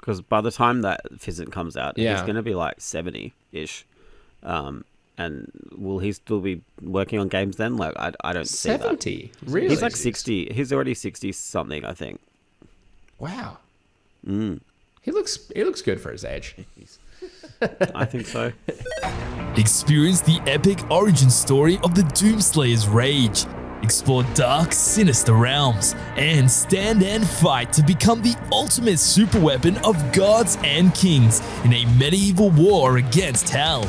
because by the time that Physint comes out, he's going to be like 70-ish. And will he still be working on games then? Like, I don't see that. 70? Really? He's like 60. He's already 60-something, I think. Wow. He looks good for his age. I think so. Experience the epic origin story of the Doomslayer's rage. Explore dark, sinister realms, and stand and fight to become the ultimate superweapon of gods and kings in a medieval war against hell.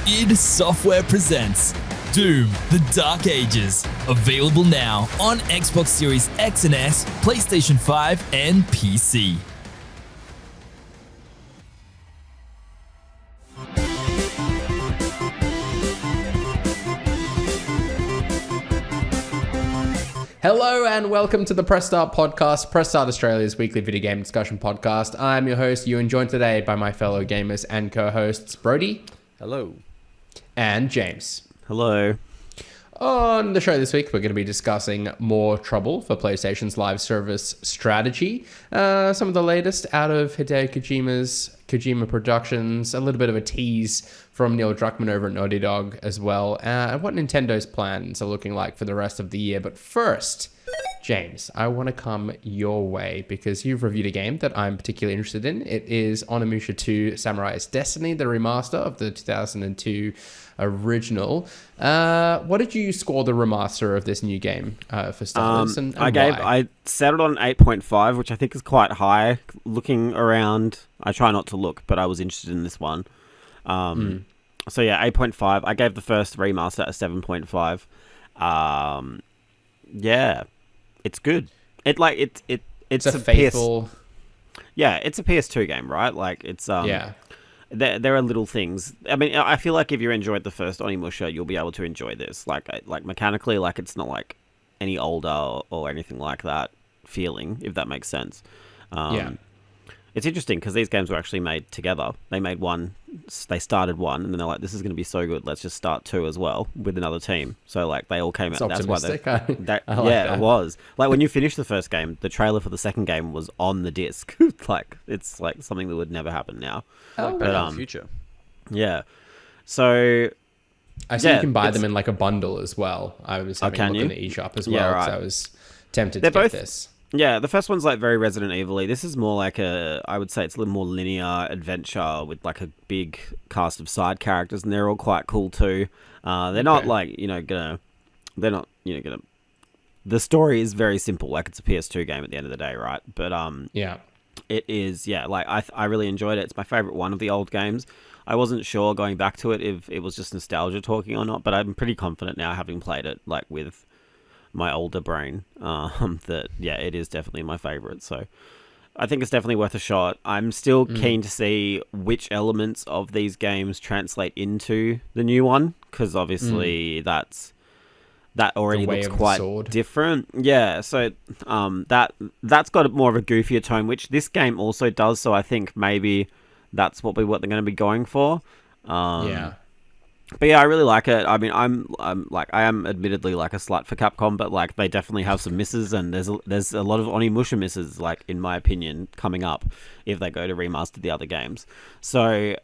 id Software presents Doom: The Dark Ages. Available now on Xbox Series X and S, PlayStation 5, and PC. Hello and welcome to the Press Start podcast, Press Start Australia's weekly video game discussion podcast. I'm your host, Ewan, joined today by my fellow gamers and co-hosts Brody. Hello. And James. Hello. On the show this week, we're going to be discussing more trouble for PlayStation's live service strategy, some of the latest out of Hideo Kojima's Kojima Productions, a little bit of a tease from Neil Druckmann over at Naughty Dog as well, and what Nintendo's plans are looking like for the rest of the year. But first, James, I want to come your way because you've reviewed a game that I'm particularly interested in. It is Onimusha 2 Samurai's Destiny, the remaster of the 2002 original. What did you score the remaster of this new game for starters? And I set it on 8.5, which I think is quite high. Looking around, I try not to look, but I was interested in this one. So yeah, 8.5. I gave the first remaster a 7.5. Yeah, it's good. It's a faithful. It's a PS2 game, right? Like it's yeah. There are little things. I mean, I feel like if you enjoyed the first Onimusha, you'll be able to enjoy this. Like mechanically, like it's not like any older or anything like that feeling, if that makes sense. It's interesting because these games were actually made together. They made one, they started one, and then they're like, "This is going to be so good. Let's just start two as well with another team." So like they all came out. That's why it was like when you finish the first game, the trailer for the second game was on the disc. Like it's like something that would never happen now. In the future. Yeah. So I see you can buy them in like a bundle as well. I was having a look in the eShop as well. Yeah, right. So I was tempted to get this. Yeah, the first one's like very Resident Evil-y. This is more like I would say it's a little more linear adventure with like a big cast of side characters, and they're all quite cool too. They're not like, the story is very simple. Like it's a PS2 game at the end of the day, right? But it is, like I really enjoyed it. It's my favorite one of the old games. I wasn't sure going back to it if it was just nostalgia talking or not, but I'm pretty confident now having played it like with my older brain that it is definitely my favorite. So I think it's definitely worth a shot. I'm still keen to see which elements of these games translate into the new one, because obviously that already looks quite different. Yeah, so that's got more of a goofier tone, which this game also does. So I think maybe that's what they're going to be going for. But yeah, I really like it. I mean, I am admittedly like a slut for Capcom, but like they definitely have some misses, and there's a lot of Onimusha misses, like in my opinion, coming up if they go to remaster the other games. So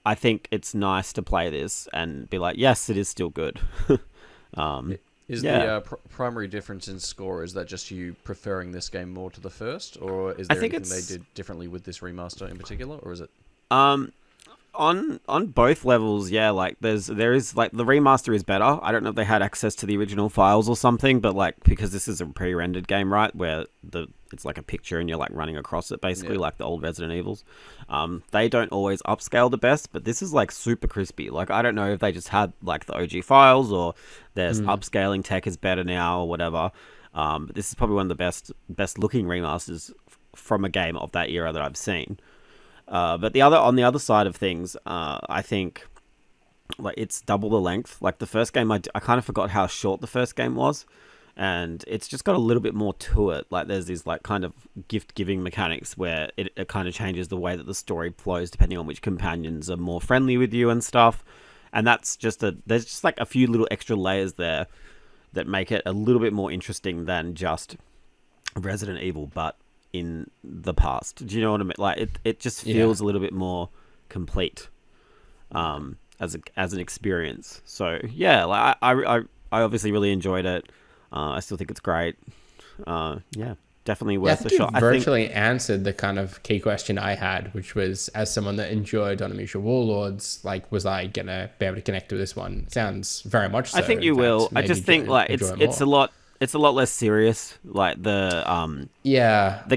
I think it's nice to play this and be like, yes, it is still good. Is the primary difference in score, is that just you preferring this game more to the first, or is there anything they did differently with this remaster in particular, or is it? On both levels, like there is like the remaster is better. I don't know if they had access to the original files or something, but like because this is a pre-rendered game, right, where it's like a picture and you're like running across it basically, like the old Resident Evils. They don't always upscale the best, but this is like super crispy. Like I don't know if they just had like the OG files or there's upscaling tech is better now or whatever. But this is probably one of the best looking remasters from a game of that era that I've seen. But on the other side of things, I think like it's double the length. Like the first game, I kind of forgot how short the first game was, and it's just got a little bit more to it. Like there's these like kind of gift giving mechanics where it kind of changes the way that the story flows depending on which companions are more friendly with you and stuff. And that's there's just like a few little extra layers there that make it a little bit more interesting than just Resident Evil, but in the past. Do you know what I mean? Like it just feels a little bit more complete as an experience. So yeah, like I obviously really enjoyed it. I still think it's great. Definitely worth a shot. I think virtually answered the kind of key question I had, which was, as someone that enjoyed Onimusha Warlords, like, was I gonna be able to connect to this one? Sounds very much so. I think you will. I just think like it's a lot less serious. Like the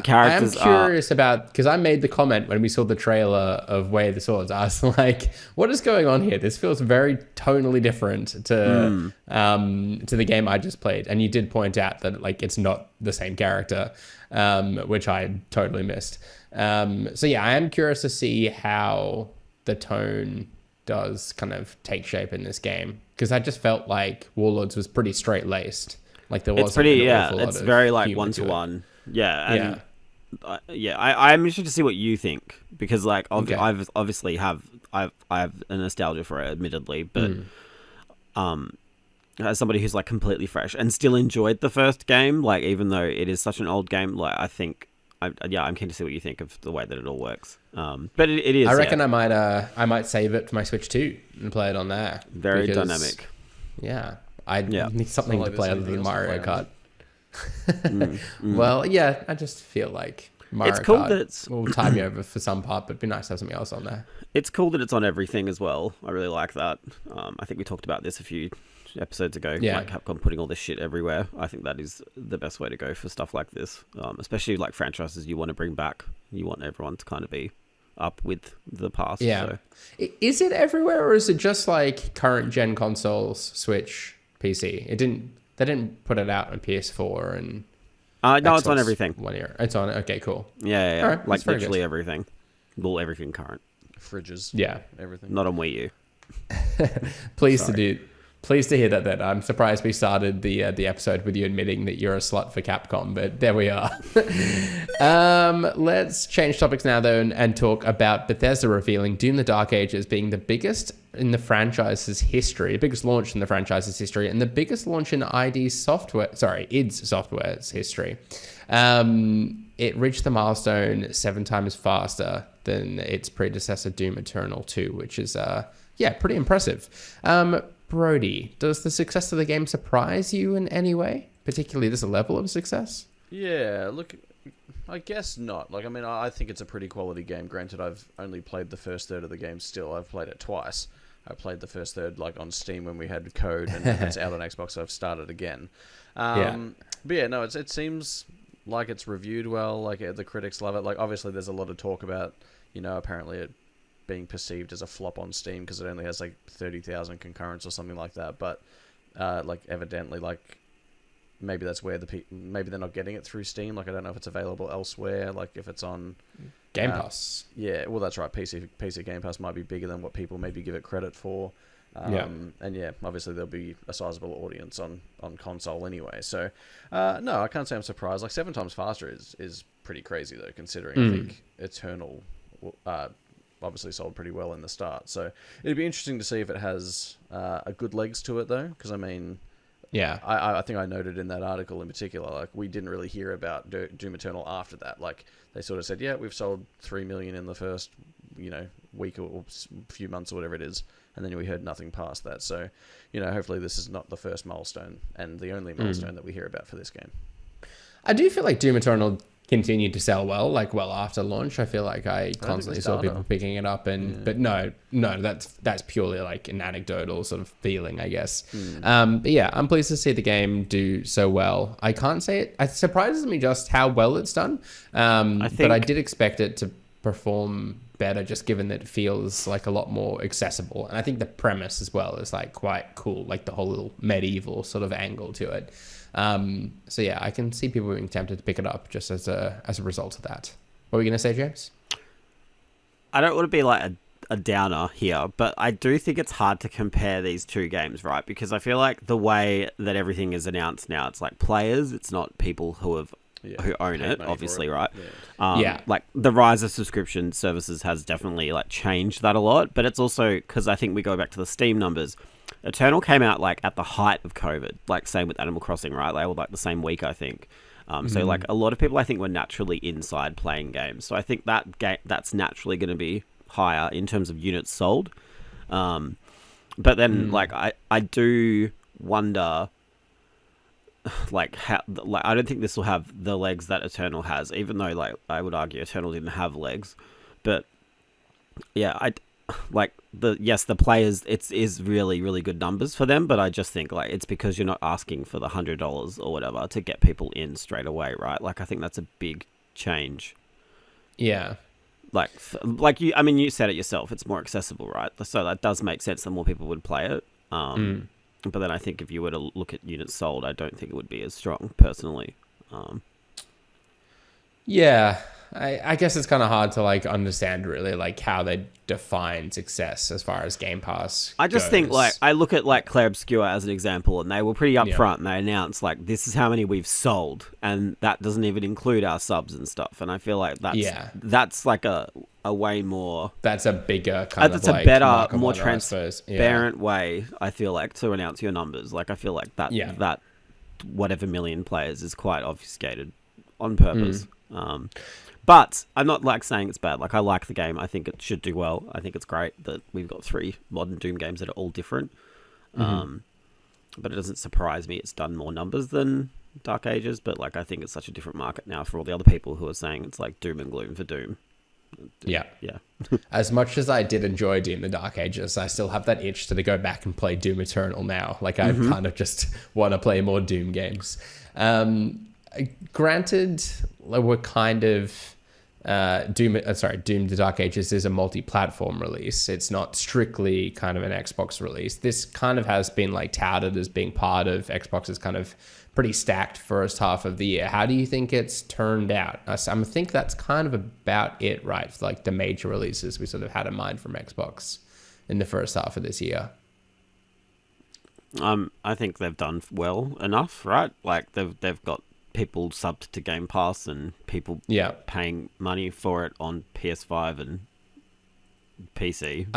characters. I'm curious about, because I made the comment when we saw the trailer of Way of the Swords. I was like, what is going on here? This feels very tonally different to the game I just played. And you did point out that like it's not the same character, which I totally missed. So yeah, I am curious to see how the tone does kind of take shape in this game, because I just felt like Warlords was pretty straight laced. Like there was it's pretty it's very like one to one. I'm interested to see what you think, because like I've obviously have a nostalgia for it, admittedly, but as somebody who's like completely fresh and still enjoyed the first game, like even though it is such an old game, like I think I'm keen to see what you think of the way that it all works. But it is. I reckon I might save it for my Switch 2 and play it on there. Very dynamic. Yeah. I need something to play other than Mario Kart. Well, yeah, I just feel like Mario Kart will tie me over for some part, but it'd be nice to have something else on there. It's cool that it's on everything as well. I really like that. I think we talked about this a few episodes ago, like Capcom putting all this shit everywhere. I think that is the best way to go for stuff like this, especially like franchises you want to bring back. You want everyone to kind of be up with the past. Yeah. So. Is it everywhere, or is it just like current gen consoles, Switch, PC? They didn't put it out on PS4 and no, it's on everything. 1 year. It's on. Okay, cool. Yeah. Right, like literally everything. Well, everything current. Fridges. Yeah. Everything. Not on Wii U. Pleased to hear that. Then I'm surprised we started the episode with you admitting that you're a slut for Capcom, but there we are. Let's change topics now though and talk about Bethesda revealing Doom: The Dark Ages being the biggest in the franchise's history, biggest launch in the franchise's history, and the biggest launch in id Software's history. It reached the milestone 7 times faster than its predecessor Doom Eternal 2, which is pretty impressive. Brody, does the success of the game surprise you in any way? Particularly this level of success? Yeah, look, I guess not. Like, I mean, I think it's a pretty quality game. Granted, I've only played the first third of the game still. I've played it twice. I played the first third like on Steam when we had code, and it's out on Xbox, so I've started again. But yeah, no, it seems like it's reviewed well. Like, the critics love it. Like, obviously, there's a lot of talk about, apparently it being perceived as a flop on Steam because it only has like 30,000 concurrents or something like that. But like evidently, like maybe that's where maybe they're not getting it through Steam. Like, I don't know if it's available elsewhere. Like if it's on Game Pass. Yeah, well that's right. PC Game Pass might be bigger than what people maybe give it credit for. And yeah, obviously there'll be a sizable audience on console anyway. So no, I can't say I'm surprised. Like 7 times faster is pretty crazy though, considering I think Eternal obviously sold pretty well in the start. So it'd be interesting to see if it has a good legs to it though, because I mean, I think I noted in that article in particular, like we didn't really hear about Doom Eternal after that. Like they sort of said, yeah, we've sold 3 million in the first week or few months or whatever it is, and then we heard nothing past that. So hopefully this is not the first milestone and the only milestone that we hear about for this game. I do feel like Doom Eternal continued to sell well after launch. I feel like I constantly saw people picking it up, but no, that's purely like an anecdotal sort of feeling, I guess. But yeah, I'm pleased to see the game do so well. I can't say it surprises me just how well it's done. But I did expect it to perform better, just given that it feels like a lot more accessible. And I think the premise as well is like quite cool, like the whole little medieval sort of angle to it. So yeah, I can see people being tempted to pick it up just as a result of that. What were you going to say, James? I don't want to be like a downer here, but I do think it's hard to compare these two games, right? Because I feel like the way that everything is announced now, it's like players, it's not people who own it, obviously, right? Like the rise of subscription services has definitely like changed that a lot, but it's also because I think we go back to the Steam numbers. Eternal came out like at the height of COVID, like same with Animal Crossing, right? They were like the same week, I think. So like a lot of people I think were naturally inside playing games. So I think that's naturally going to be higher in terms of units sold. But then like I do wonder like how, like I don't think this will have the legs that Eternal has, even though like I would argue Eternal didn't have legs. But yeah, I like the players, is really, really good numbers for them, but I just think like it's because you're not asking for the $100 or whatever to get people in straight away, right? Like I think that's a big change. Yeah. Like you, I mean, you said it yourself, it's more accessible, right? So that does make sense that more people would play it. But then I think if you were to look at units sold, I don't think it would be as strong personally. Yeah, I guess it's kind of hard to like understand really like how they define success as far as Game Pass I just think like I look at like Claire Obscure as an example, and they were pretty upfront and they announced like this is how many we've sold, and that doesn't even include our subs and stuff. And I feel like that's like a way more, that's a bigger kind of that's like a better, more monitor, transparent way I feel like to announce your numbers. Like I feel like that whatever million players is quite obfuscated on purpose. But I'm not like saying it's bad. Like I like the game. I think it should do well. I think it's great that we've got 3 modern Doom games that are all different. But it doesn't surprise me it's done more numbers than Dark Ages. But like I think it's such a different market now for all the other people who are saying it's like doom and gloom for Doom. Yeah. Yeah. As much as I did enjoy Doom the Dark Ages, I still have that itch to go back and play Doom Eternal now. Like I kind of just want to play more Doom games. Granted, we're kind of Doom the Dark Ages is a multi-platform release. It's not strictly kind of an Xbox release. This kind of has been like touted as being part of Xbox's kind of pretty stacked first half of the year. How do you think it's turned out? I think that's kind of about it, right? For like the major releases we sort of had in mind from Xbox in the first half of this year. I think they've done well enough, right? Like they've got people subbed to Game Pass and people paying money for it on PS5 and PC.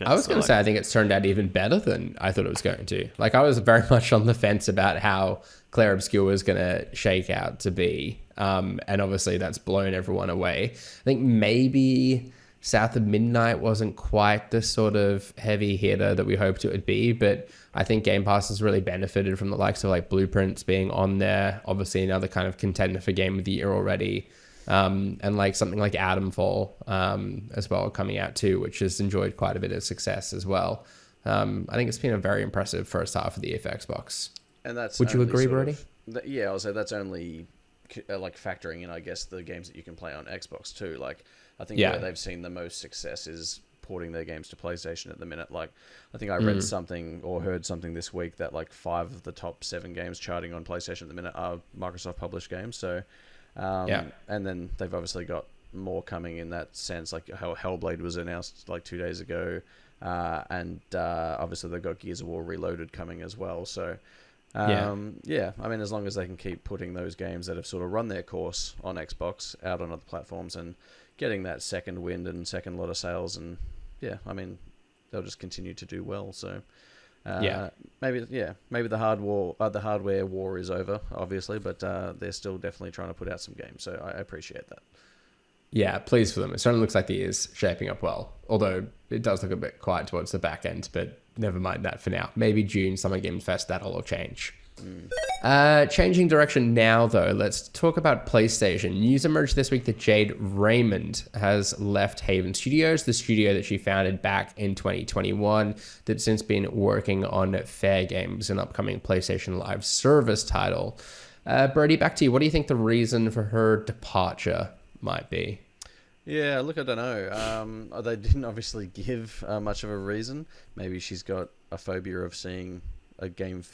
I was going to say I think it's turned out even better than I thought it was going to. Like I was very much on the fence about how Claire Obscure was going to shake out to be, and obviously that's blown everyone away. I think maybe South of Midnight wasn't quite the sort of heavy hitter that we hoped it would be, but I think Game Pass has really benefited from the likes of like Blueprints being on there. Obviously another kind of contender for Game of the Year already. And like something like Atomfall as well coming out too, which has enjoyed quite a bit of success as well. I think it's been a very impressive first half of the year for Xbox. And that's would you agree, Brody? Yeah, I'll say that's only like factoring in, I guess, the games that you can play on Xbox too. Like I think where they've seen the most success is porting their games to PlayStation at the minute. Like I think I read something or heard something this week that like 5 of the top 7 games charting on PlayStation at the minute are Microsoft published games. So and then they've obviously got more coming in that sense, like how Hellblade was announced like 2 days ago, and obviously they've got Gears of War Reloaded coming as well. So I mean, as long as they can keep putting those games that have sort of run their course on Xbox out on other platforms and getting that second wind and second lot of sales, and I mean they'll just continue to do well. So maybe the hardware war is over, obviously, but they're still definitely trying to put out some games. So I appreciate that. Yeah, pleased for them. It certainly looks like the year's shaping up well, although it does look a bit quiet towards the back end, but never mind that for now. Maybe June, Summer Games Fest, that'll all change. Changing direction now, though, let's talk about PlayStation. News emerged this week that Jade Raymond has left Haven Studios, the studio that she founded back in 2021, that's since been working on Fair Games, an upcoming PlayStation Live service title. Brody, back to you. What do you think the reason for her departure might be? Yeah, look, I don't know. They didn't obviously give much of a reason. Maybe she's got a phobia of seeing a game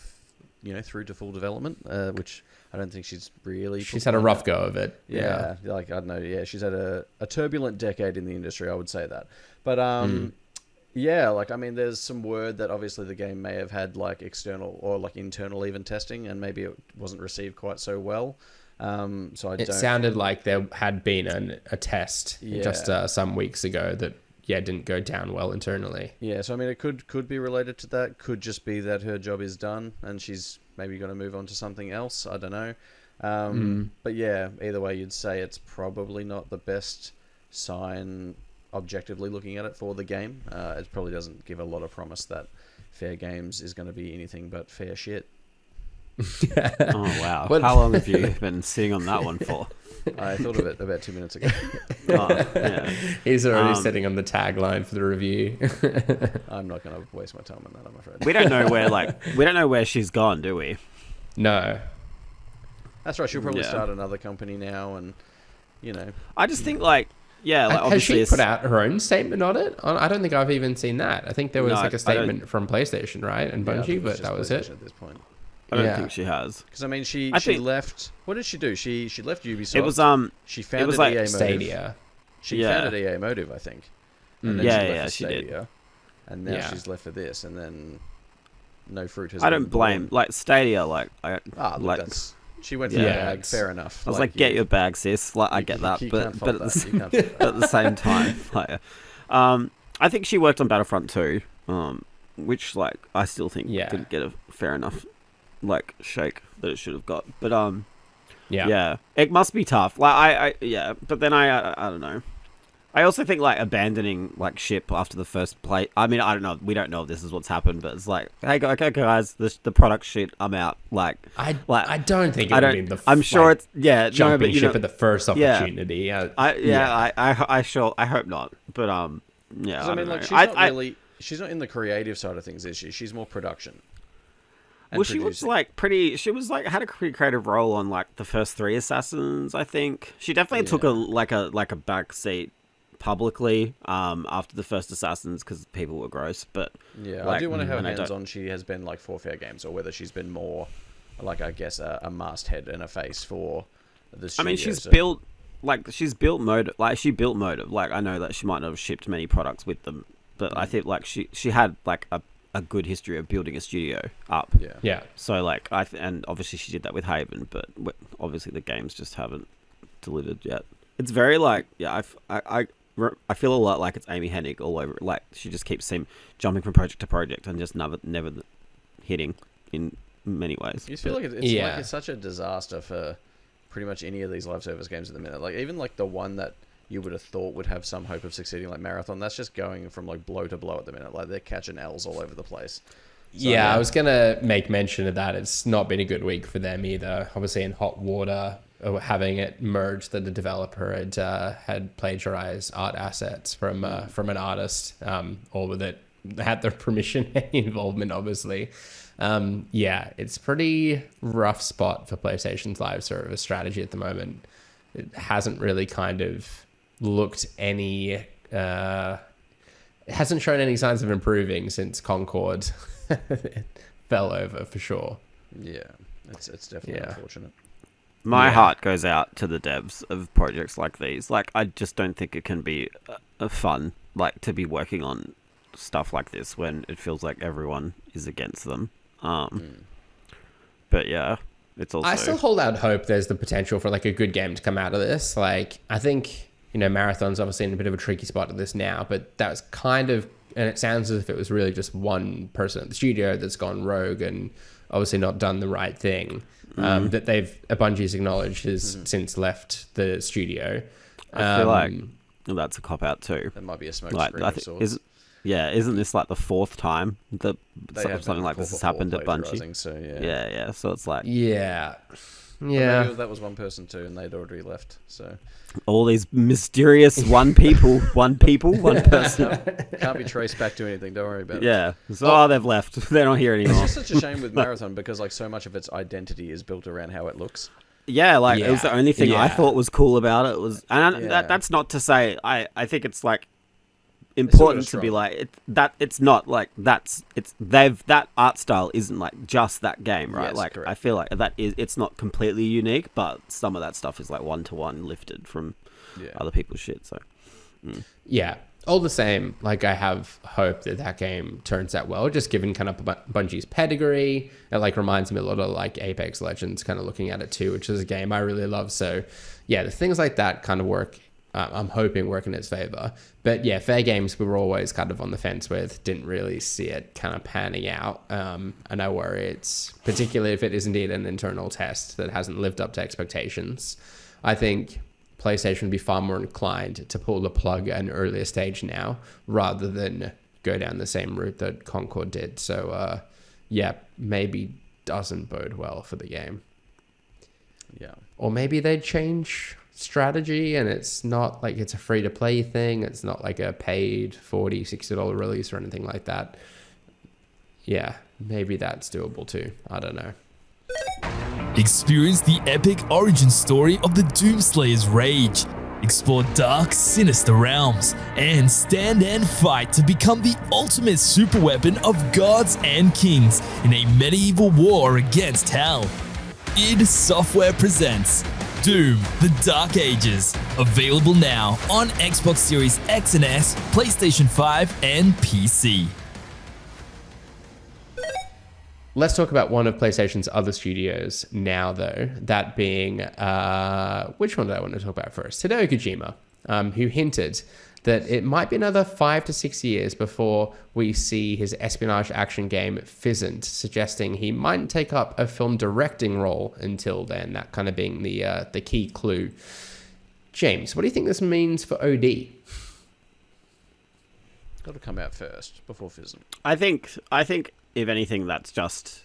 through to full development, which I don't think she's really... She's had a rough go of it. Yeah, like, I don't know, she's had a turbulent decade in the industry, I would say that. But, like, I mean, there's some word that obviously the game may have had, like, external or, like, internal even testing, and maybe it wasn't received quite so well. It sounded like there had been a test just some weeks ago that didn't go down well internally. Yeah, so I mean, it could be related to that. Could just be that her job is done and she's maybe going to move on to something else. I don't know. But yeah, either way, you'd say it's probably not the best sign, objectively looking at it, for the game. It probably doesn't give a lot of promise that Fair Games is going to be anything but fair shit. Oh wow! How long have you been sitting on that one for? I thought of it about 2 minutes ago. He's already sitting on the tagline for the review. I'm not going to waste my time on that, I'm afraid. We don't know where she's gone, do we? No. That's right. She'll probably start another company now, and I just think has she put out her own statement on it? I don't think I've even seen that. I think there was a statement from PlayStation, right, and Bungie, but that was it at this point. I don't think she has. Because I mean, she left. What did she do? She left Ubisoft. It was She founded it was like EA Stadia. Motive. She founded EA Motive, I think. And then she left for Stadia, did. And now she's left for this, and then no fruit has. I don't blame Stadia. She went for the bag. Fair enough. I was get your bag, sis. I get that, but at the same time, I think she worked on Battlefront 2, which I still think didn't get a fair enough shake that it should have got. But it must be tough. But then I don't know. I also think abandoning ship after the first play. I mean, I don't know. We don't know if this is what's happened, but it's hey, okay, guys, the product shit. I'm out. I don't think it would be the. I'm sure it's jumping ship at the first opportunity. I hope not. But I mean, she's not in the creative side of things, is she? She's more production. Well, she was she was had a pretty creative role on the first 3 Assassins. I think she definitely took a back seat publicly after the first Assassins because people were gross. But I do wonder how hands-on she has been for Fair Games, or whether she's been more I guess a masthead and a face for the studio. I mean, she's built Motive. She built Motive. I know that she might not have shipped many products with them, but I think she had a good history of building a studio up. Yeah. So and obviously she did that with Haven, but obviously the games just haven't delivered yet. It's very I feel a lot like it's Amy Hennig all over. She just keeps jumping from project to project and just never hitting in many ways. You feel it's such a disaster for pretty much any of these live service games at the minute. Even the one that you would have thought would have some hope of succeeding, Marathon, that's just going from blow to blow at the minute. They're catching L's all over the place. So, I was gonna make mention of that. It's not been a good week for them either. Obviously, in hot water, having it merged that the developer had plagiarized art assets from an artist, or with it had their permission and involvement, obviously. It's pretty rough spot for PlayStation's live service strategy at the moment. It hasn't really kind of looked any it hasn't shown any signs of improving since Concord fell over, for sure. It's definitely unfortunate. My heart goes out to the devs of projects like these. I just don't think it can be a fun to be working on stuff like this when it feels like everyone is against them. But it's also, I still hold out hope there's the potential for a good game to come out of this. I think Marathon's obviously in a bit of a tricky spot at this now, but that was kind of, and it sounds as if it was really just one person at the studio that's gone rogue and obviously not done the right thing. That Bungie's acknowledged has since left the studio. I feel like that's a cop out too. That might be a smoke screen of sorts. Isn't this the 4th time that something like this has happened at Bungie? So So it's that was one person too, and they'd already left. So all these mysterious one person can't be traced back to anything. Don't worry about it. So they've left. They're not here anymore. It's just such a shame with Marathon because so much of its identity is built around how it looks. It was the only thing I thought was cool about it was, and that's not to say I think it's important to be that art style isn't just that game, right? Yes, I feel like it's not completely unique, but some of that stuff is one-to-one lifted from other people's shit. So all the same, I have hope that game turns out well, just given kind of Bungie's pedigree. It reminds me a lot of Apex Legends, kind of looking at it too, which is a game I really love. So the things like that kind of work I'm hoping work in its favor. But yeah, Fair Games we were always kind of on the fence with. Didn't really see it kind of panning out. And I worry it's, particularly if it is indeed an internal test that hasn't lived up to expectations. I think PlayStation would be far more inclined to pull the plug at an earlier stage now rather than go down the same route that Concord did. So yeah, maybe doesn't bode well for the game. Yeah. Or maybe they change strategy and it's not like it's a free-to-play thing. It's not like a paid $40, $60 release or anything like that. Yeah, maybe that's doable too. I don't know. Experience the epic origin story of the Doomslayer's rage. Explore dark, sinister realms, and stand and fight to become the ultimate superweapon of gods and kings in a medieval war against hell. id Software presents Doom: The Dark Ages. Available now on Xbox Series X and S, PlayStation 5, and PC. Let's talk about one of PlayStation's other studios now, though. That being, which one did I want to talk about first? Hideo Kojima, who hinted that it might be another 5 to 6 years before we see his espionage action game Physint, suggesting he might take up a film directing role until then, that kind of being the key clue. James, what do you think this means for OD? Got to come out first before Physint. I think if anything, that's just.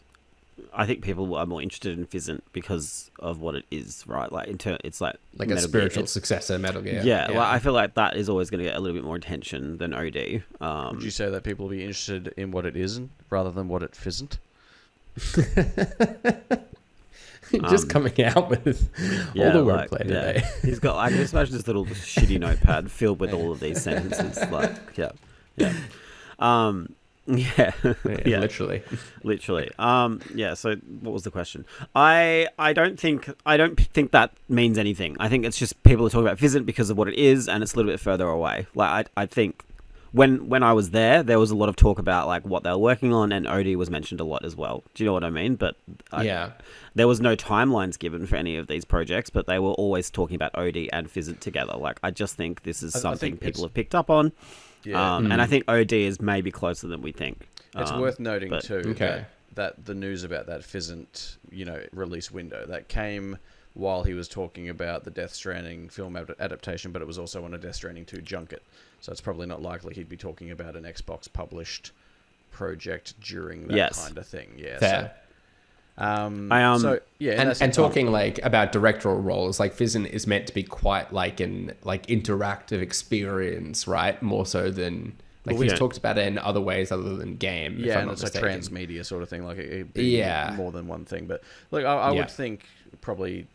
I think people are more interested in Physint because of what it is, right? Like it's like a Metal spiritual Gear. successor to Metal Gear. Yeah, well, I feel like that is always going to get a little bit more attention than OD. Would you say that people will be interested in what it isn't rather than what it Physint? Just coming out with all the wordplay today. He's got. I can just imagine this little shitty notepad filled with all of these sentences. Like, yeah. Yeah, literally. Yeah. So, what was the question? I don't think that means anything. I think it's just people are talking about Physint because of what it is, and it's a little bit further away. Like, I think when I was there was a lot of talk about like what they were working on, and OD was mentioned a lot as well. Do you know what I mean? But there was no timelines given for any of these projects, but they were always talking about OD and Physint together. Like, I just think this is something people have picked up on. Yeah. And I think OD is maybe closer than we think. It's worth noting too that the news about that Physint, release window that came while he was talking about the Death Stranding film adaptation, but it was also on a Death Stranding 2 junket. So it's probably not likely he'd be talking about an Xbox published project during that kind of thing. Yeah. Fair. And talking like about directorial roles, like Physint is meant to be quite like an interactive experience, right? More so than he's talked about it in other ways other than game. Yeah, and it's a transmedia sort of thing, like it'd be more than one thing. But look, I would think probably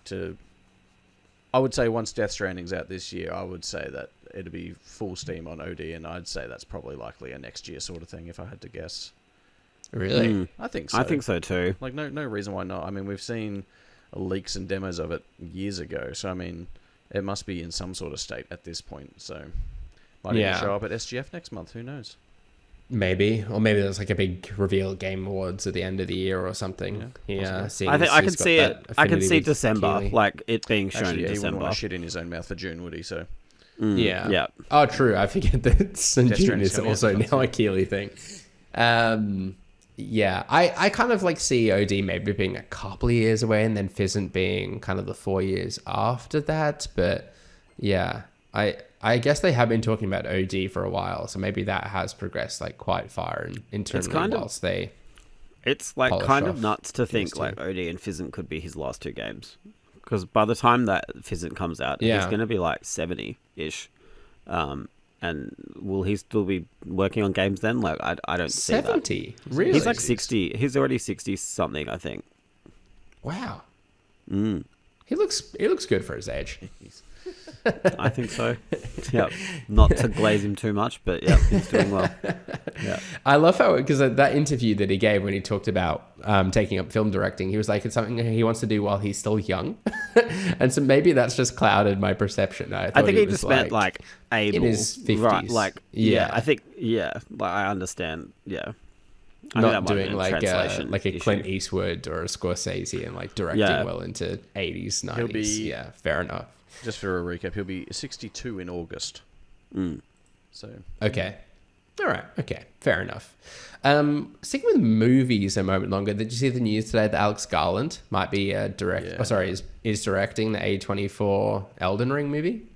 I would say once Death Stranding's out this year, I would say that it'd be full steam on OD, and I'd say that's probably likely a next year sort of thing if I had to guess. Really? I think so. I think so too. Like, no reason why not. I mean, we've seen leaks and demos of it years ago, so I mean, it must be in some sort of state at this point. So, might even show up at SGF next month. Who knows? Maybe, or maybe there's like a big reveal at Game Awards at the end of the year or something. Yeah, I can see it. I can see December, Keighley. Like it being shown in December. He wouldn't want to shit in his own mouth for June, would he? So. Yeah. Oh, true. I forget that June is also now a Keighley thing. Yeah, I kind of like see OD maybe being a couple of years away and then Physint being kind of the 4 years after that. But yeah, I guess they have been talking about OD for a while, so maybe that has progressed like quite far internally whilst they. It's like kind of nuts to think like OD and Physint could be his last two games, because by the time that Physint comes out, he's going to be like 70-ish. And will he still be working on games then? Like, I don't see that. 70? Really? He's like 60. He's already 60-something, I think. Wow. He looks good for his age. I think so. Yeah. Not to glaze him too much, but yeah, he's doing well. Yeah. I love how, because that interview that he gave when he talked about taking up film directing, he was like, it's something he wants to do while he's still young. And so maybe that's just clouded my perception. I think he just meant like able. In his 50s. Right, like, I think, like I understand, Not doing like a Clint Eastwood or a Scorsese and like directing well into 80s, 90s. Fair enough. Just for a recap, he'll be 62 in August. So okay. All right. Okay. Fair enough. Sticking with movies a moment longer. Did you see the news today that Alex Garland might be is directing the A24 Elden Ring movie?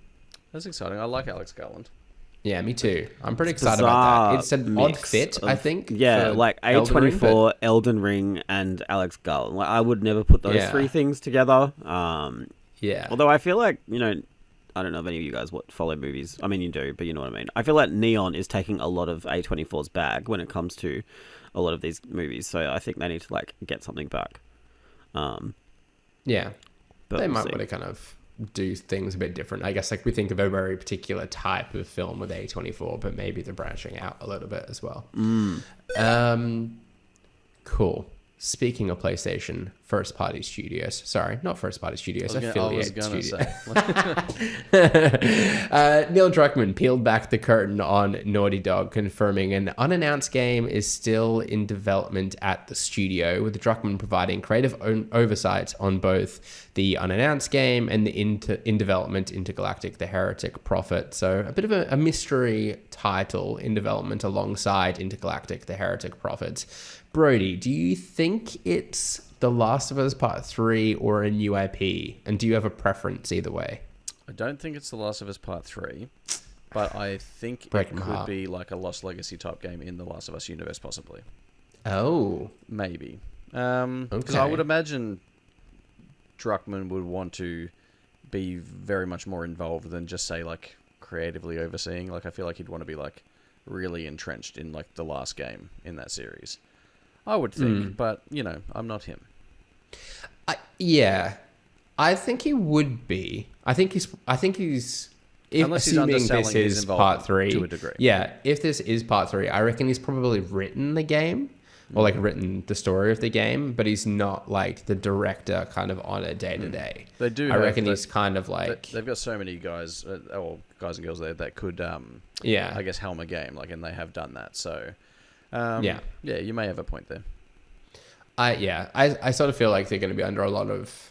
That's exciting. I like Alex Garland. Yeah, me too. I'm pretty excited about that. It's an odd fit, I think. Yeah, like A24, Elden Ring, and Alex Garland. Like, I would never put those three things together. Yeah. Although I feel like, I don't know if any of you guys follow movies. I mean, you do, but you know what I mean. I feel like Neon is taking a lot of A24's bag when it comes to a lot of these movies. So I think they need to like get something back. Yeah, but they might want to kind of do things a bit different. I guess like we think of a very particular type of film with A24, but maybe they're branching out a little bit as well. Cool. Speaking of PlayStation, first-party studios. Sorry, not first-party studios, affiliate studios. Neil Druckmann peeled back the curtain on Naughty Dog, confirming an unannounced game is still in development at the studio, with Druckmann providing creative oversight on both the unannounced game and the in-development Intergalactic: The Heretic Prophet. So a bit of a mystery title in development alongside Intergalactic: The Heretic Prophet. Brody, do you think it's The Last of Us Part 3 or a new IP? And do you have a preference either way? I don't think it's The Last of Us Part 3, but I think it could be like a Lost Legacy type game in The Last of Us universe, possibly. Oh. Maybe. Because I would imagine Druckmann would want to be very much more involved than just, say, like, creatively overseeing. Like, I feel like he'd want to be, like, really entrenched in, like, the last game in that series. I would think, but, I'm not him. I think he would be. I think he's Unless he's underselling his Part 3 to a degree. Yeah, if this is Part 3, I reckon he's probably written the game or like written the story of the game, but he's not like the director kind of on a day-to-day. They do. I reckon he's kind of like... They've got so many guys, or guys and girls there that could, I guess, helm a game, like, and they have done that, so... yeah, you may have a point there. I sort of feel like they're going to be under a lot of...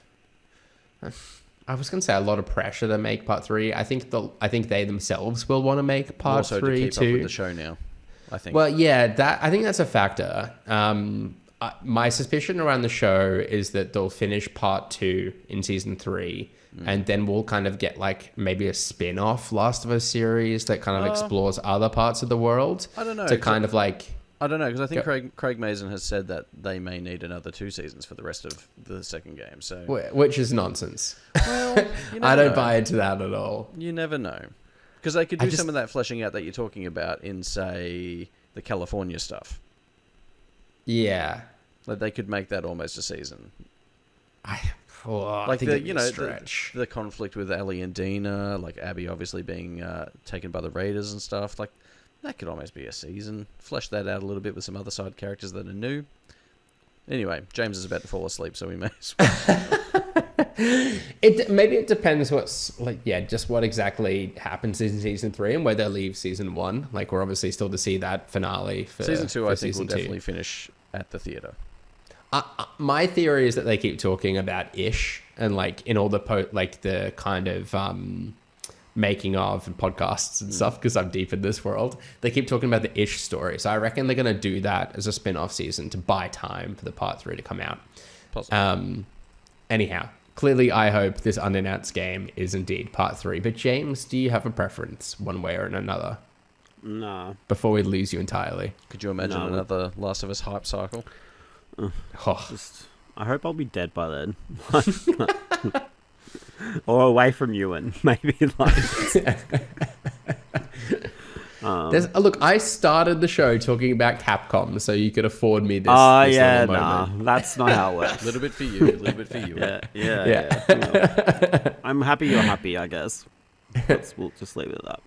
I was going to say a lot of pressure to make Part 3. I think they themselves will want to make Part 3 to keep too. up with the show now, I think. Well, yeah, I think that's a factor. My suspicion around the show is that they'll finish Part 2 in Season 3, and then we'll kind of get like maybe a spin-off Last of Us series that kind of explores other parts of the world. I don't know. To kind of like... I don't know, because I think Craig Mazin has said that they may need another 2 seasons for the rest of the second game. So, which is nonsense. Well, I don't buy into that at all. You never know. Because they could do some of that fleshing out that you're talking about in, say, the California stuff. Yeah. Like, they could make that almost a season. I think the conflict with Ellie and Dina, like Abby obviously being taken by the Raiders and stuff, like... That could almost be a season. Flesh that out a little bit with some other side characters that are new. Anyway, James is about to fall asleep, so we may as well. Maybe it depends what's like. Yeah, just what exactly happens in season 3 and where they leave season 1. Like we're obviously still to see that finale for season 2. I think will 2. definitely finish at the theater. My theory is that they keep talking about Ish and like in all the the kind of making of and podcasts and stuff, because I'm deep in this world. They keep talking about the Ish story, so I reckon they're going to do that as a spin-off season to buy time for the Part 3 to come out. Possibly. Anyhow, clearly I hope this unannounced game is indeed Part 3, but James, do you have a preference one way or another? No. Before we lose you entirely. Could you imagine another Last of Us hype cycle? I hope I'll be dead by then. Or away from Ewan, maybe. Look, I started the show talking about Capcom, so you could afford me this. That's not how it works. A little bit for you, a little bit for you. Yeah. I'm happy you're happy, I guess. We'll just leave it at that.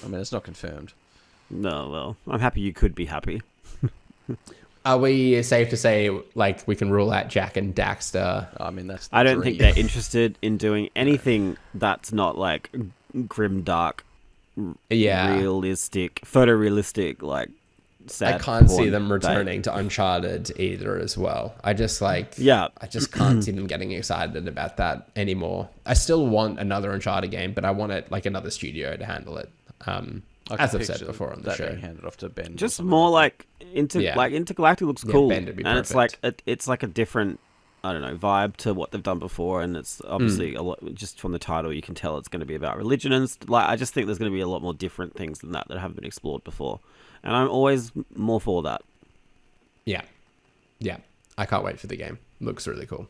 I mean, it's not confirmed. No, well, I'm happy you could be happy. Are we safe to say, like, we can rule out Jack and Daxter? I mean, that's. I don't think they're interested in doing anything that's not like grim, dark, realistic, photorealistic, like sad. I can't see porn them day. returning to Uncharted either as well. I just can't see them getting excited about that anymore. I still want another Uncharted game, but I want it like another studio to handle it. As I've said before on the show, being handed off to Ben. Just more like Intergalactic looks cool, Ben would be and perfect. it's like a different, I don't know, vibe to what they've done before, and it's obviously a lot. Just from the title, you can tell it's going to be about religion, and I just think there's going to be a lot more different things than that haven't been explored before, and I'm always more for that. Yeah, I can't wait for the game. Looks really cool.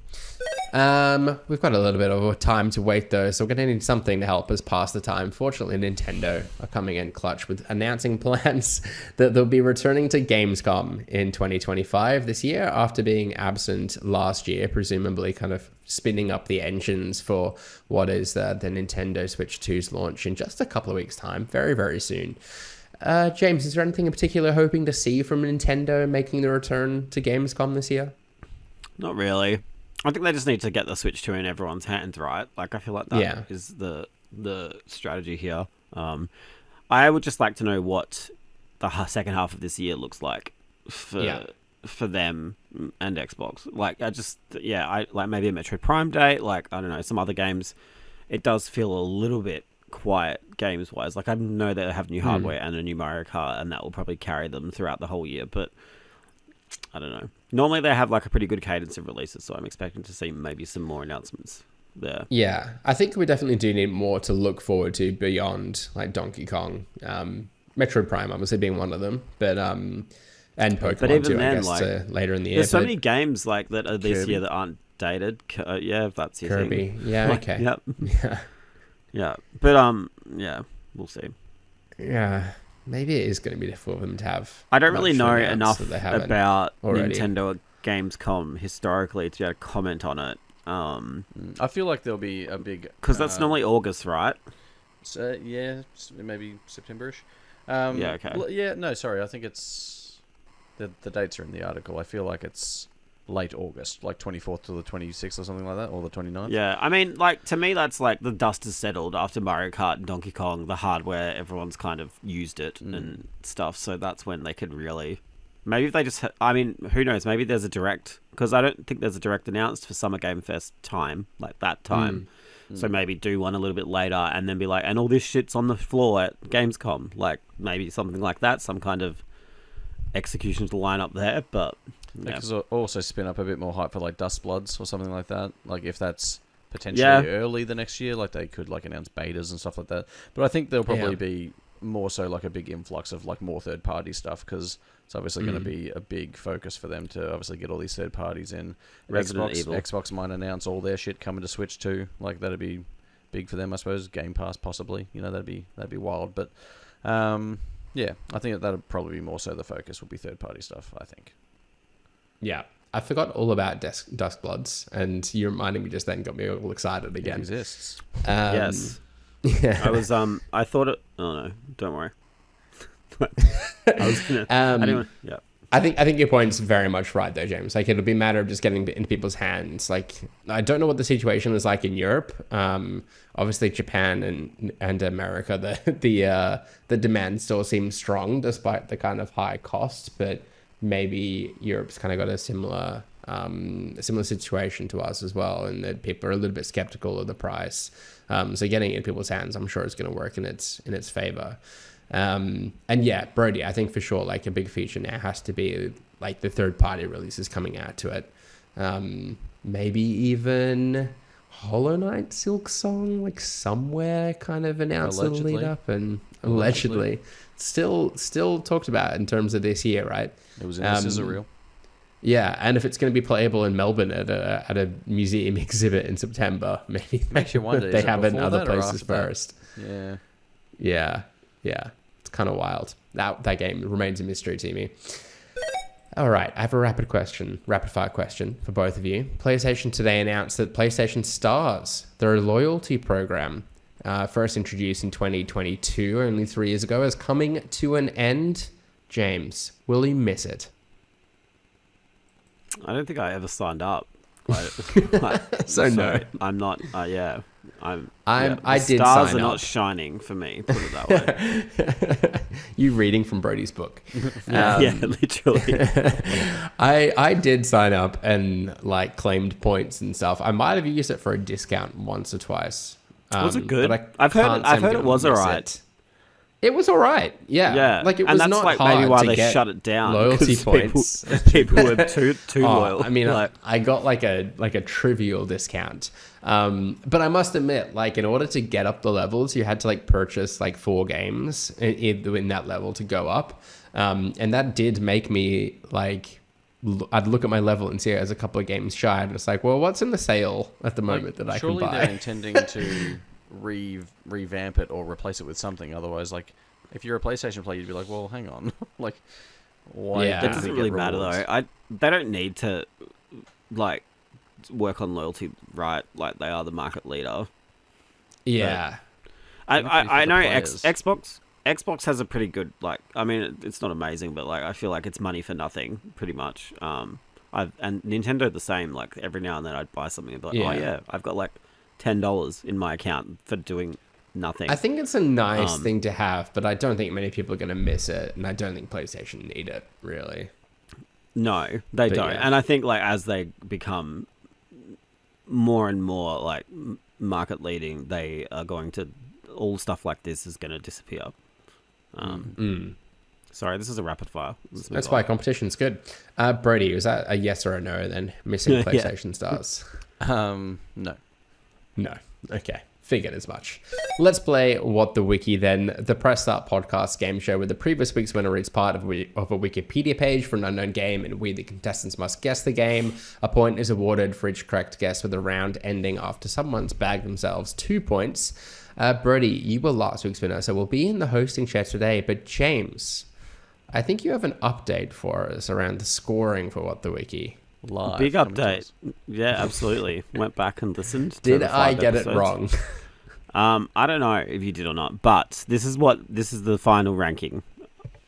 We've got a little bit of time to wait though, so we're going to need something to help us pass the time. Fortunately, Nintendo are coming in clutch with announcing plans that they'll be returning to Gamescom in 2025 this year after being absent last year, presumably kind of spinning up the engines for what is the Nintendo Switch 2's launch in just a couple of weeks' time, very, very soon. James, is there anything in particular hoping to see from Nintendo making the return to Gamescom this year? Not really. I think they just need to get the Switch 2 in everyone's hands, right? Like, I feel like that is the strategy here. I would just like to know what the second half of this year looks like for them and Xbox. Like, I like maybe a Metroid Prime date. Like, I don't know, some other games. It does feel a little bit quiet games-wise. Like, I know they have new hardware and a new Mario Kart, and that will probably carry them throughout the whole year, but I don't know. Normally they have like a pretty good cadence of releases, so I'm expecting to see maybe some more announcements there. Yeah, I think we definitely do need more to look forward to beyond like Donkey Kong, Metroid Prime obviously being one of them, but and Pokemon but even too, then, I guess, later in the year. There's so many games like that are this year that aren't dated. If that's your Kirby. thing. Yeah, Like, okay. Yep. Yeah. But we'll see. Yeah. Maybe it is going to be difficult for them to have. I don't really know announced enough that they haven't about already. Nintendo at Gamescom historically to be able to comment on it. I feel like there'll be a big... Because that's normally August, right? So, yeah, maybe September-ish. Yeah, okay. Well, yeah, no, sorry. I think it's... The dates are in the article. I feel like it's late August, like 24th to the 26th or something like that, or the 29th. Yeah, I mean, like, to me, that's like the dust has settled after Mario Kart and Donkey Kong. The hardware, everyone's kind of used it and stuff, so that's when they could really... Maybe if they just... I mean, who knows? Maybe there's a direct... Because I don't think there's a direct announced for Summer Game Fest time, like that time. So maybe do one a little bit later and then be like, and all this shit's on the floor at Gamescom. Like, maybe something like that, some kind of execution to line up there, but... Yeah. Because also spin up a bit more hype for like Dust Bloods or something like that. Like if that's potentially early the next year, like they could like announce betas and stuff like that. But I think there'll probably be more so like a big influx of like more third party stuff because it's obviously going to be a big focus for them to obviously get all these third parties in. Xbox might announce all their shit coming to Switch too. Like that'd be big for them, I suppose. Game Pass possibly. You know, that'd be wild. But yeah, I think that'd probably be more so the focus will be third party stuff. I think. Yeah, I forgot all about Dusk Bloods, and you reminding me just then got me all excited again. It exists. Yes. Yeah. I was, I thought it... Oh, no, don't worry. I was gonna... anyway, yeah. I think your point's very much right though, James. Like it'll be a matter of just getting it into people's hands. Like I don't know what the situation is like in Europe. Obviously Japan and America, the demand still seems strong despite the kind of high cost, but maybe Europe's kind of got a similar situation to us as well, and that people are a little bit skeptical of the price. So getting it in people's hands, I'm sure it's going to work in its favor. And yeah, Brody, I think for sure, like a big feature now has to be like the third party releases coming out to it. Maybe even Hollow Knight, Silk Song, like somewhere kind of announced in the lead up, and allegedly still talked about in terms of this year, right? It was in the scissor reel. Yeah, and if it's going to be playable in Melbourne at a museum exhibit in September, maybe makes you wonder they have it in other places first. Yeah. It's kind of wild. That game remains a mystery to me. All right, I have a rapid fire question for both of you. PlayStation today announced that PlayStation Stars, their loyalty program, first introduced in 2022, only 3 years ago, is coming to an end. James, will you miss it? I don't think I ever signed up. So no. I'm not. Yeah, I the did stars sign are up. not shining for me. Put it that way. You reading from Brody's book. Yeah, literally. I did sign up and like claimed points and stuff. I might have used it for a discount once or twice. Was it good? But I've heard it was alright. It was alright. Yeah. Yeah, Like it was and that's not like hard maybe why to they get shut it down. loyalty 'cause points. People were too loyal. I mean, like, I got like a trivial discount. But I must admit, like in order to get up the levels, you had to like purchase like 4 games in that level to go up. And that did make me like, I'd look at my level and see it as a couple of games shy. And it's like, well, what's in the sale at the moment that I can buy? Surely they're intending to revamp it or replace it with something. Otherwise, like, if you're a PlayStation player, you'd be like, well, hang on. Like, why? Yeah. it doesn't really matter though. They don't need to like work on loyalty, right? Like they are the market leader. Yeah. I know players. Xbox has a pretty good, like, I mean, it's not amazing, but like I feel like it's money for nothing pretty much. And Nintendo the same. Like every now and then I'd buy something and be like, oh yeah, I've got like $10 in my account for doing nothing. I think it's a nice thing to have, but I don't think many people are going to miss it, and I don't think PlayStation need it, really. No, they don't. Yeah. And I think like as they become more and more like market leading, they are going to, all stuff like this is going to disappear. Sorry, this is a rapid fire. That's why competition's good. Brody, was that a yes or a no then? Missing PlayStation stars? No. No. Okay. Figured as much. Let's play What the Wiki then, the Press Start podcast game show where the previous week's winner reads part of a Wikipedia page for an unknown game, and we, the contestants, must guess the game. A point is awarded for each correct guess, with the round ending after someone's bagged themselves 2 points. Brody, you were last week's winner, so we'll be in the hosting chair today. But James, I think you have an update for us around the scoring for What the Wiki. Live. Big update. Yeah, absolutely. Went back and listened to Did the I 5 get episodes. it wrong? I don't know if you did or not, but this is the final ranking.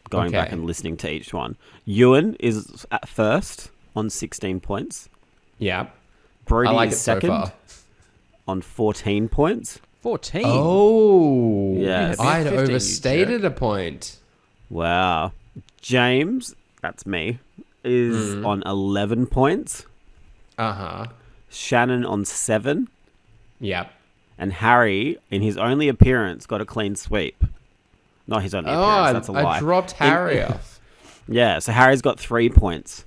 Going back and listening to each one. Ewan is at first on 16 points. Yeah. Brody I like is it so second far. on 14 points. 14? Oh. Yes. I'd 15, you overstated a point. Wow. James, that's me, is on 11 points. Uh-huh. Shannon on 7. Yep. And Harry, in his only appearance, got a clean sweep. Not his only appearance, that's a lie. I dropped Harry off. Yeah, so Harry's got 3 points.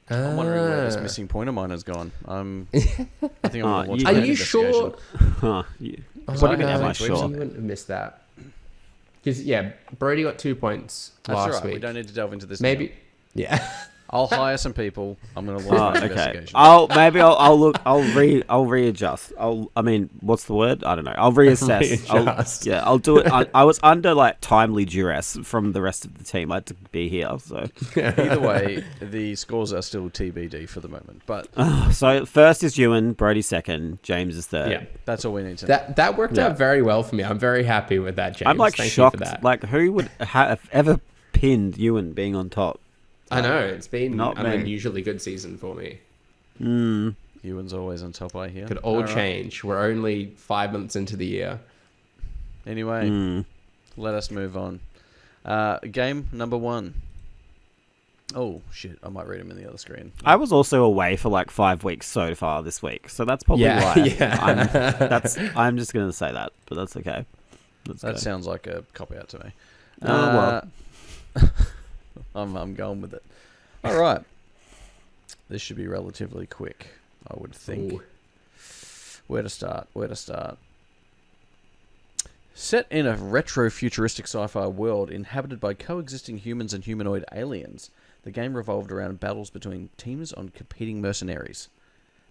I'm wondering where this missing point of mine has gone. I think I'm going to launch Are an you sure? Huh. What do you Am mean, I you sure? wouldn't have missed that. Because, yeah, Brody got 2 points That's last right. week. We don't need to delve into this Maybe. now. Yeah. I'll hire some people. I'm going to launch my investigation. I'll readjust. I mean, what's the word? I don't know. I'll reassess. Readjust. I'll do it. I was under like timely duress from the rest of the team. I had to be here, so Either way, the scores are still TBD for the moment. But so first is Ewan, Brody second, James is third. Yeah. that's all we need to know. That worked out very well for me. I'm very happy with that, James. I'm like Thank shocked. you for that. Like who would have ever pinned Ewan being on top? I know. It's been Not an me. unusually good season for me. Ewan's always on top, I hear. Could all change. We're only 5 months into the year. Anyway, let us move on. Game number 1. Oh, shit. I might read them in the other screen. I was also away for like 5 weeks so far this week, so that's probably why. I'm just gonna say that, but that's okay. That sounds like a cop-out to me. Well. I'm going with it. All right. This should be relatively quick, I would think. Ooh. Where to start? Set in a retro-futuristic sci-fi world inhabited by coexisting humans and humanoid aliens, the game revolved around battles between teams on competing mercenaries.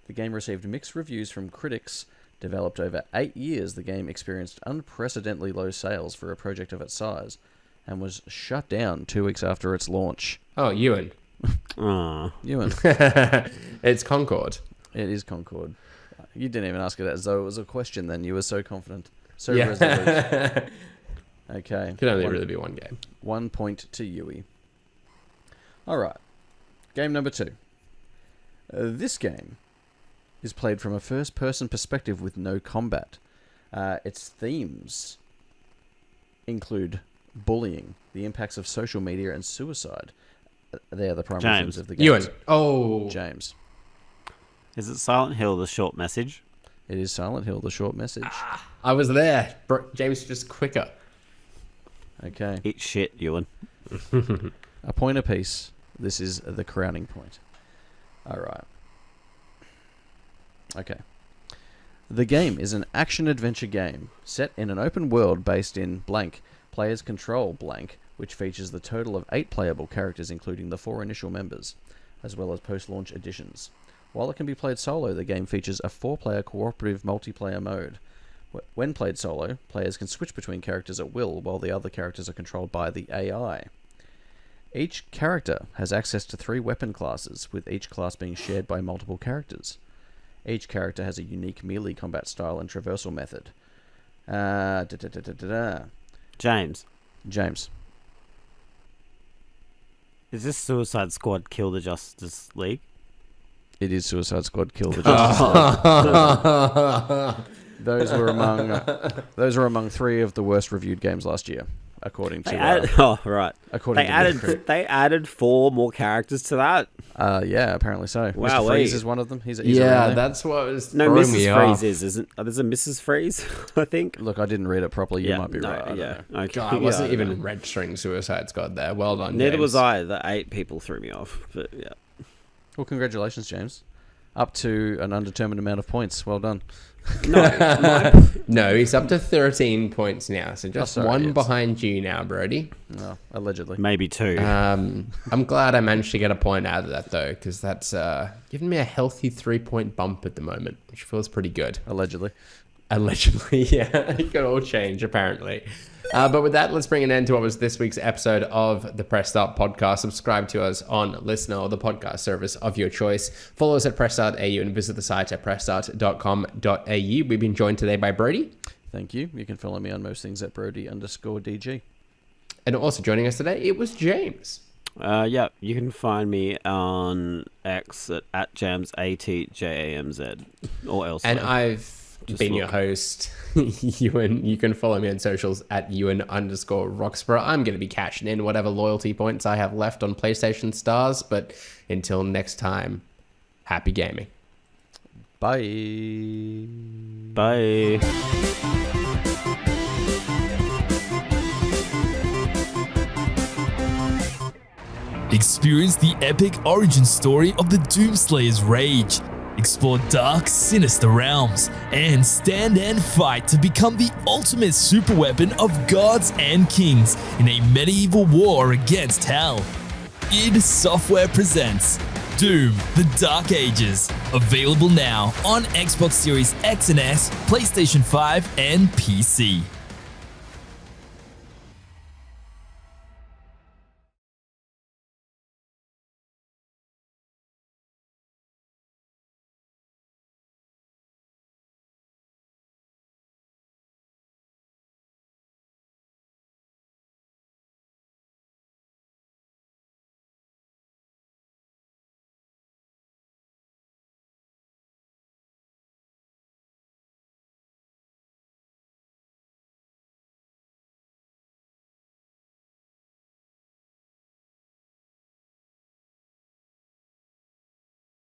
The game received mixed reviews from critics. Developed over 8 years, the game experienced unprecedentedly low sales for a project of its size, and was shut down 2 weeks after its launch. Oh, Ewan. Ewan. It's Concord. It is Concord. You didn't even ask it as though it was a question then. You were so confident. So resolute. Okay. Could only really be one game. 1 point to Yui. Alright. Game number 2. This game is played from a first-person perspective with no combat. Its themes include bullying, the impacts of social media, and suicide. They are the primary themes of the game. Ewan. Oh. James. Is it Silent Hill, The Short Message? It is Silent Hill, The Short Message. I was there. James just quicker. Okay. Eat shit, Ewan. A point apiece. This is the crowning point. All right. Okay. The game is an action-adventure game set in an open world based in blank. Players control blank, which features the total of 8 playable characters, including the 4 initial members, as well as post-launch additions. While it can be played solo, the game features a 4-player cooperative multiplayer mode. When played solo, players can switch between characters at will, while the other characters are controlled by the AI. Each character has access to 3 weapon classes, with each class being shared by multiple characters. Each character has a unique melee combat style and traversal method. James. Is this Suicide Squad Kill the Justice League? It is Suicide Squad Kill the Justice League. Those were among 3 of the worst reviewed games last year, according to. They added 4 more characters to that. Yeah, apparently so. Wow, Mr. Freeze is one of them. He's that's what was no throwing Mrs. me Freeze off. isn't. There's a Mrs. Freeze, I think. Look, I didn't read it properly. You might be right. I don't know. Okay. God, I wasn't even registering Suicide Squad there. Well done, Neither James. was I. The 8 people threw me off. But yeah. Well, congratulations, James. Up to an undetermined amount of points. Well done. No, he's up to 13 points now. So just one behind you now, Brody. No, allegedly. Maybe 2. I'm glad I managed to get a point out of that, though, because that's giving me a healthy 3-point bump at the moment, which feels pretty good. Allegedly, yeah. It could all change, apparently. But with that, let's bring an end to what was this week's episode of the Press Start podcast. Subscribe to us on Listener or the podcast service of your choice. Follow us at pressstart.au and visit the site at pressstart.com.au. We've been joined today by Brody. Thank you. You can follow me on most things at Brody_DG. And also joining us today, it was James. Yeah, you can find me on X at JamsATJAMZ or elsewhere. And I've been your host, Ewan. You can follow me on socials at Ewan_Roxborough. I'm going to be cashing in whatever loyalty points I have left on PlayStation Stars. But until next time, happy gaming. Bye. Bye. Experience the epic origin story of the Doomslayer's rage. Explore dark, sinister realms, and stand and fight to become the ultimate superweapon of gods and kings in a medieval war against hell. id Software presents Doom: The Dark Ages. Available now on Xbox Series X and S, PlayStation 5, and PC.